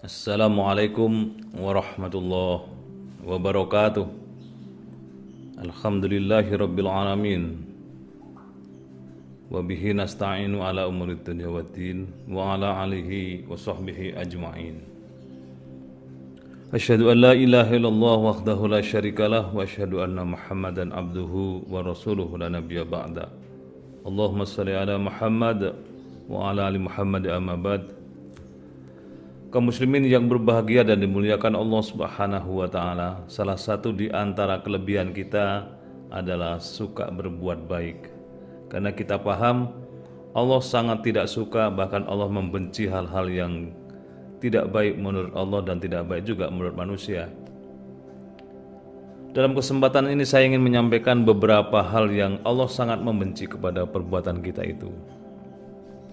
Assalamualaikum warahmatullahi wabarakatuh. Alhamdulillahi rabbil alamin. Wa bihi nasta'inu ala umurid dunya waddin wa ala alihi wa sahbihi ajma'in. Asyhadu an la ilaha illallah wahdahu la syarikalah wa asyhadu anna Muhammadan abduhu wa rasuluhu la nabiyya ba'da. Allahumma shalli ala Muhammad wa ala ali Muhammad amma ba'd. Kaum muslimin yang berbahagia dan dimuliakan Allah Subhanahu wa taala, salah satu di antara kelebihan kita adalah suka berbuat baik. Karena kita paham Allah sangat tidak suka, bahkan Allah membenci hal-hal yang tidak baik menurut Allah dan tidak baik juga menurut manusia. Dalam kesempatan ini saya ingin menyampaikan beberapa hal yang Allah sangat membenci kepada perbuatan kita itu.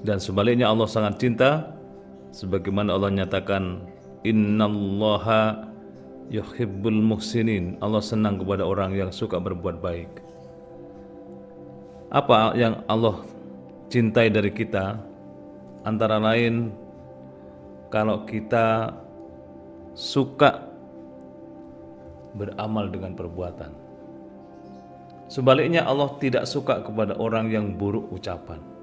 Dan sebaliknya Allah sangat cinta, sebagaimana Allah nyatakan, innallaha yuhibbul muhsinin. Allah senang kepada orang yang suka berbuat baik. Apa yang Allah cintai dari kita? Antara lain, kalau kita suka beramal dengan perbuatan. Sebaliknya Allah tidak suka kepada orang yang buruk ucapan.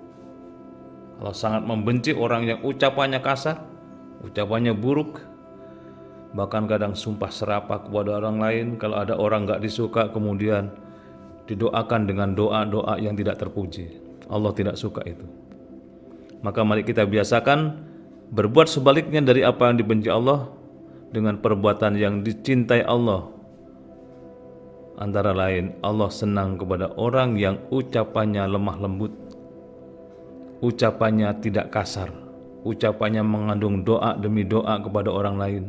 Allah sangat membenci orang yang ucapannya kasar, ucapannya buruk, bahkan kadang sumpah serapah kepada orang lain. Kalau ada orang gak disuka, kemudian didoakan dengan doa-doa yang tidak terpuji. Allah tidak suka itu. Maka mari kita biasakan berbuat sebaliknya dari apa yang dibenci Allah dengan perbuatan yang dicintai Allah. Antara lain, Allah senang kepada orang yang ucapannya lemah lembut, ucapannya tidak kasar, ucapannya mengandung doa demi doa kepada orang lain.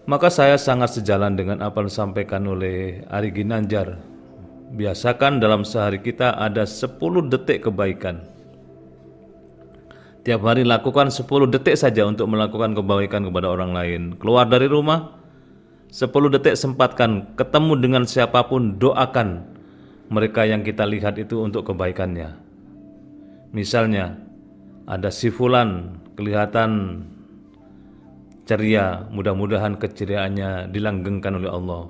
Maka saya sangat sejalan dengan apa yang disampaikan oleh Ari Ginanjar. Biasakan dalam sehari kita ada 10 detik kebaikan. Tiap hari lakukan 10 detik saja untuk melakukan kebaikan kepada orang lain. Keluar dari rumah, 10 detik sempatkan, ketemu dengan siapapun, doakan mereka yang kita lihat itu untuk kebaikannya. Misalnya ada si fulan kelihatan ceria, mudah-mudahan keceriaannya dilanggengkan oleh Allah.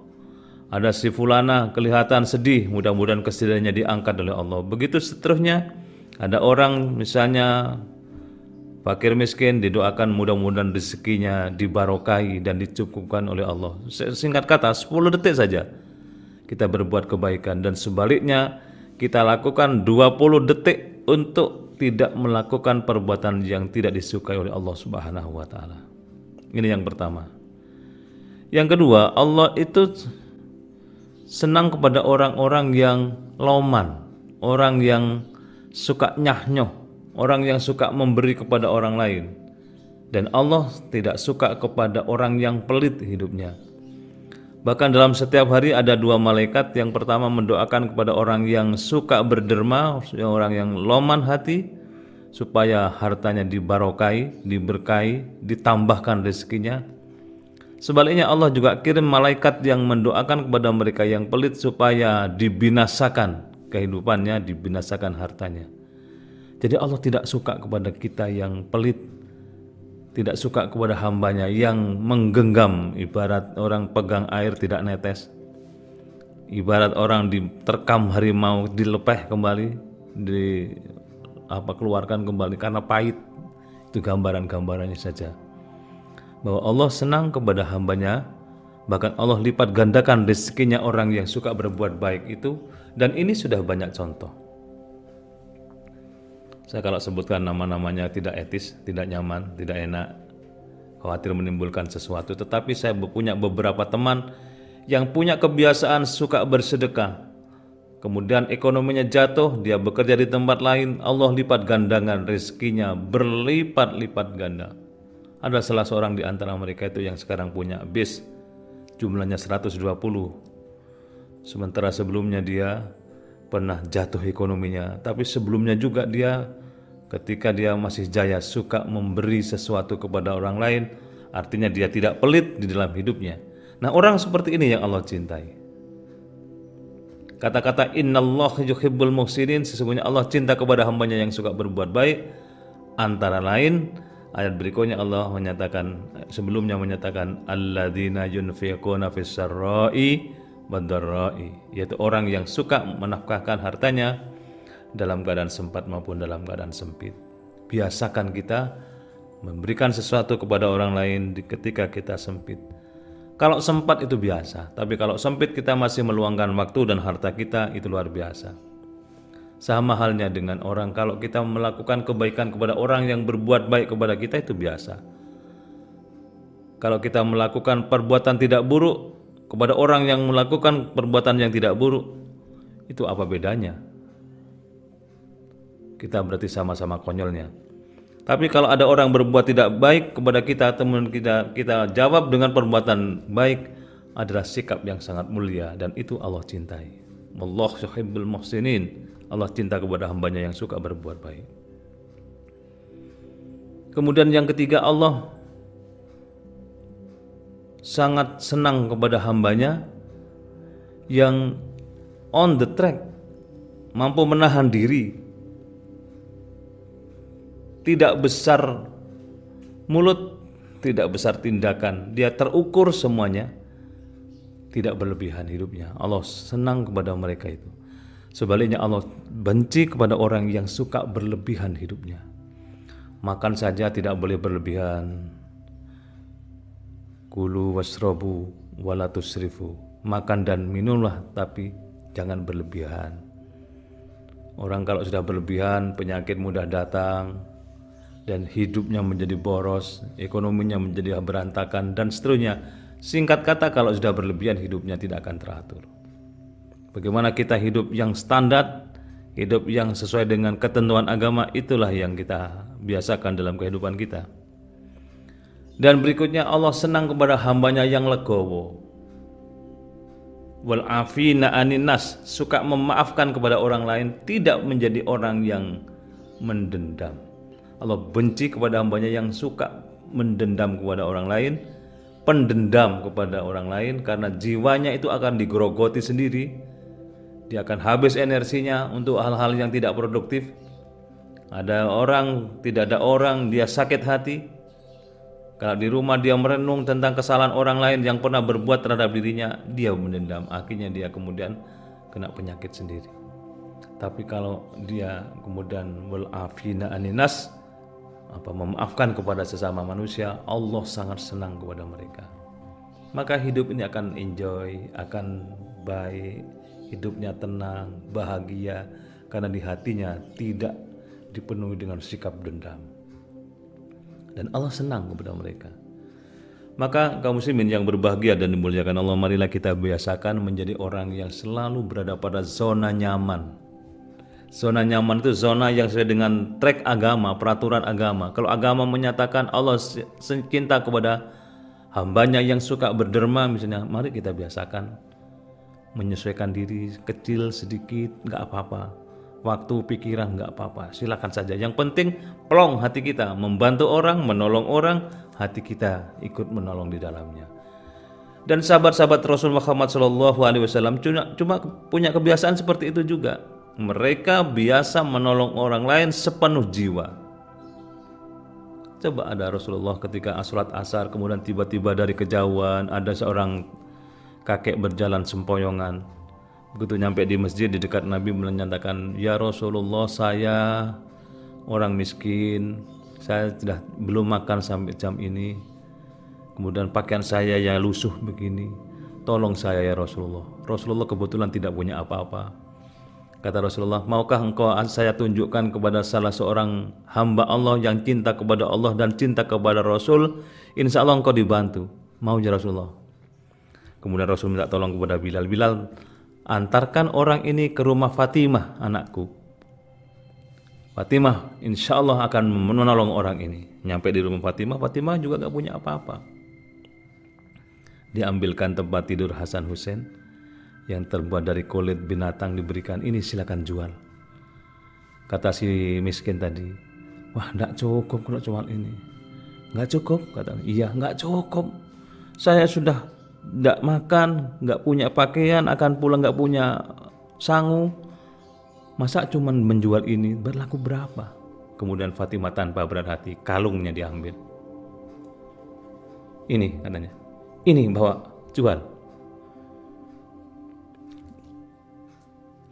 Ada si fulana kelihatan sedih, mudah-mudahan kesedihannya diangkat oleh Allah. Begitu seterusnya. Ada orang misalnya fakir miskin, didoakan mudah-mudahan rezekinya dibarokahi dan dicukupkan oleh Allah. Singkat kata 10 detik saja kita berbuat kebaikan, dan sebaliknya kita lakukan 20 detik untuk tidak melakukan perbuatan yang tidak disukai oleh Allah Subhanahu wa taala. Ini yang pertama. Yang kedua, Allah itu senang kepada orang-orang yang loman, orang yang suka nyah-nyoh, orang yang suka memberi kepada orang lain. Dan Allah tidak suka kepada orang yang pelit hidupnya. Bahkan dalam setiap hari ada 2 malaikat. Yang pertama mendoakan kepada orang yang suka berderma, orang yang loman hati, supaya hartanya dibarokai, diberkahi, ditambahkan rezekinya. Sebaliknya Allah juga kirim malaikat yang mendoakan kepada mereka yang pelit supaya dibinasakan kehidupannya, dibinasakan hartanya. Jadi Allah tidak suka kepada kita yang pelit, tidak suka kepada hambanya yang menggenggam, ibarat orang pegang air tidak netes, ibarat orang diterkam harimau dilepeh kembali, keluarkan kembali karena pahit. Itu gambaran-gambarannya saja bahwa Allah senang kepada hambanya, bahkan Allah lipat gandakan rezekinya orang yang suka berbuat baik itu. Dan ini sudah banyak contoh. Saya kalau sebutkan nama-namanya tidak etis, tidak nyaman, tidak enak, khawatir menimbulkan sesuatu. Tetapi saya punya beberapa teman yang punya kebiasaan suka bersedekah. Kemudian ekonominya jatuh, dia bekerja di tempat lain, Allah lipat gandakan rezekinya berlipat-lipat ganda. Ada salah seorang di antara mereka itu yang sekarang punya bis, jumlahnya 120. Sementara sebelumnya dia pernah jatuh ekonominya. Tapi sebelumnya juga dia, ketika dia masih jaya, suka memberi sesuatu kepada orang lain. Artinya dia tidak pelit di dalam hidupnya. Nah, orang seperti ini yang Allah cintai. Kata-kata innallaha yuhibbul muhsinin, sesungguhnya Allah cinta kepada hambanya yang suka berbuat baik. Antara lain Ayat berikutnya Allah menyatakan, sebelumnya menyatakan alladzina yunfiquna fis sarra'i wad-dharra'i, yaitu orang yang suka menafkahkan hartanya dalam keadaan sempat maupun dalam keadaan sempit. Biasakan kita memberikan sesuatu kepada orang lain ketika kita sempit. Kalau sempat itu biasa, tapi kalau sempit kita masih meluangkan waktu dan harta kita, itu luar biasa. Sama halnya dengan orang, kalau kita melakukan kebaikan kepada orang yang berbuat baik kepada kita, itu biasa. Kalau kita melakukan perbuatan tidak buruk kepada orang yang melakukan perbuatan yang tidak buruk, itu apa bedanya? Kita berarti sama-sama konyolnya. Tapi kalau ada orang berbuat tidak baik kepada kita, teman kita jawab dengan perbuatan baik, adalah sikap yang sangat mulia, dan itu Allah cintai. Wallahu yuhibbul muhsinin. Allah cinta kepada hambanya yang suka berbuat baik. Kemudian yang ketiga, Allah sangat senang kepada hambanya yang on the track, mampu menahan diri, tidak besar mulut, tidak besar tindakan, dia terukur semuanya, tidak berlebihan hidupnya. Allah senang kepada mereka itu. Sebaliknya Allah benci kepada orang yang suka berlebihan hidupnya. Makan saja tidak boleh berlebihan. Kulu wasrobu wala tusrifu. Makan dan minumlah, tapi jangan berlebihan. Orang kalau sudah berlebihan, penyakit mudah datang, dan hidupnya menjadi boros, ekonominya menjadi berantakan, dan seterusnya. Singkat kata, kalau sudah berlebihan, hidupnya tidak akan teratur. Bagaimana kita hidup yang standar, hidup yang sesuai dengan ketentuan agama, itulah yang kita biasakan dalam kehidupan kita. Dan berikutnya, Allah senang kepada hambanya yang legowo, wal afina anin nas, suka memaafkan kepada orang lain, tidak menjadi orang yang mendendam. Allah benci kepada hambanya yang suka mendendam kepada orang lain, pendendam kepada orang lain, karena jiwanya itu akan digerogoti sendiri. Dia akan habis energinya untuk hal-hal yang tidak produktif. Ada orang, tidak ada orang, dia sakit hati. Kalau di rumah dia merenung tentang kesalahan orang lain yang pernah berbuat terhadap dirinya, dia mendendam. Akhirnya dia kemudian kena penyakit sendiri. Tapi kalau dia kemudian wal afina aninas, memaafkan kepada sesama manusia, Allah sangat senang kepada mereka. Maka hidup ini akan enjoy, akan baik, hidupnya tenang, bahagia, karena di hatinya tidak dipenuhi dengan sikap dendam. Dan Allah senang kepada mereka. Maka kaum muslimin yang berbahagia dan dimuliakan Allah, marilah kita biasakan menjadi orang yang selalu berada pada zona nyaman. Zona nyaman itu zona yang sesuai dengan track agama, peraturan agama. Kalau agama menyatakan Allah cinta kepada hambanya yang suka berderma misalnya, mari kita biasakan menyesuaikan diri, kecil sedikit nggak apa-apa, waktu pikiran nggak apa-apa, silakan saja. Yang penting plong hati kita, membantu orang, menolong orang, hati kita ikut menolong di dalamnya. Dan sahabat-sahabat Rasul Muhammad SAW cuma punya kebiasaan seperti itu juga. Mereka biasa menolong orang lain sepenuh jiwa. Coba ada Rasulullah ketika sholat asar, kemudian tiba-tiba dari kejauhan ada seorang kakek berjalan sempoyongan. Begitu nyampe di masjid di dekat Nabi menyatakan, "Ya Rasulullah, saya orang miskin, saya sudah belum makan sampai jam ini. Kemudian pakaian saya ya lusuh begini. Tolong saya ya Rasulullah." Rasulullah kebetulan tidak punya apa-apa. Kata Rasulullah, "Maukah engkau saya tunjukkan kepada salah seorang hamba Allah yang cinta kepada Allah dan cinta kepada Rasul? Insya Allah engkau dibantu." Mau ya Rasulullah. Kemudian Rasul minta tolong kepada Bilal. "Bilal, antarkan orang ini ke rumah Fatimah anakku. Fatimah insya Allah akan menolong orang ini." Nyampe di rumah Fatimah, Fatimah juga gak punya apa-apa. Diambilkan tempat tidur Hasan Hussein yang terbuat dari kulit binatang, diberikan, "Ini silakan jual." Kata si miskin tadi, "Wah, gak cukup kalau cuma ini." "Gak cukup?" Kata, "Iya, gak cukup. Saya sudah gak makan, gak punya pakaian, akan pulang gak punya sangu. Masa cuma menjual ini, berlaku berapa?" Kemudian Fatimah tanpa berat hati, kalungnya diambil. Ini katanya, ini bawa, jual.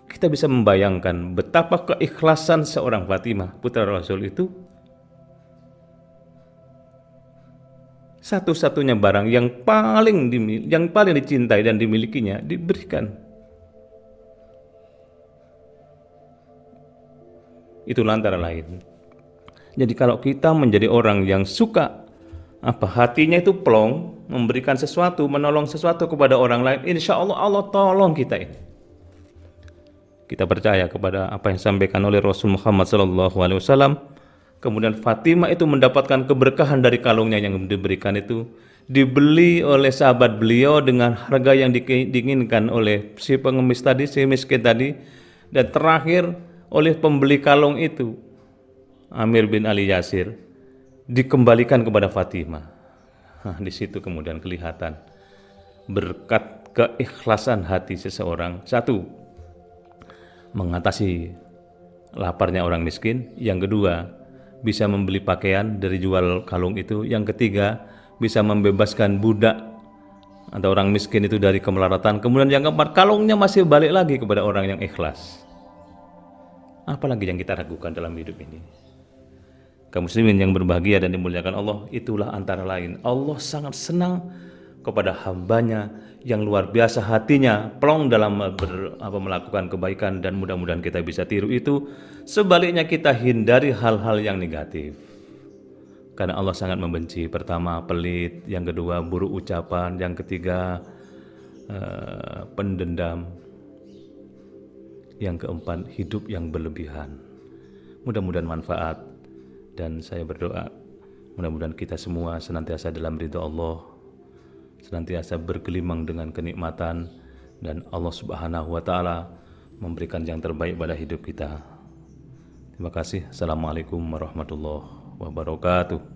Kita bisa membayangkan betapa keikhlasan seorang Fatimah, putra Rasul itu. Satu-satunya barang yang paling dicintai dan dimilikinya diberikan. Itulah antara lain. Jadi kalau kita menjadi orang yang suka hatinya itu plong, memberikan sesuatu, menolong sesuatu kepada orang lain, insya Allah Allah tolong kita ini. Kita percaya kepada apa yang disampaikan oleh Rasul Muhammad SAW. Kemudian Fatimah itu mendapatkan keberkahan dari kalungnya yang diberikan itu, dibeli oleh sahabat beliau dengan harga yang diinginkan oleh si pengemis tadi, si miskin tadi, dan terakhir oleh pembeli kalung itu, Amir bin Ali Yasir, dikembalikan kepada Fatimah. Nah, di situ kemudian kelihatan berkat keikhlasan hati seseorang. Satu, mengatasi laparnya orang miskin. Yang kedua, bisa membeli pakaian dari jual kalung itu. Yang ketiga, bisa membebaskan budak atau orang miskin itu dari kemelaratan. Kemudian yang keempat, kalungnya masih balik lagi kepada orang yang ikhlas. Apalagi yang kita ragukan dalam hidup ini? Kaum muslimin yang berbahagia dan dimuliakan Allah, itulah antara lain Allah sangat senang kepada hambanya yang luar biasa hatinya plong dalam melakukan kebaikan, dan mudah-mudahan kita bisa tiru itu. Sebaliknya kita hindari hal-hal yang negatif, karena Allah sangat membenci. Pertama, pelit. Yang kedua, buruk ucapan. Yang ketiga, pendendam. Yang keempat, hidup yang berlebihan. Mudah-mudahan manfaat, dan saya berdoa mudah-mudahan kita semua senantiasa dalam ridha Allah, senantiasa bergelimang dengan kenikmatan, dan Allah Subhanahu wa Ta'ala memberikan yang terbaik pada hidup kita. Terima kasih. Assalamualaikum warahmatullahi wabarakatuh.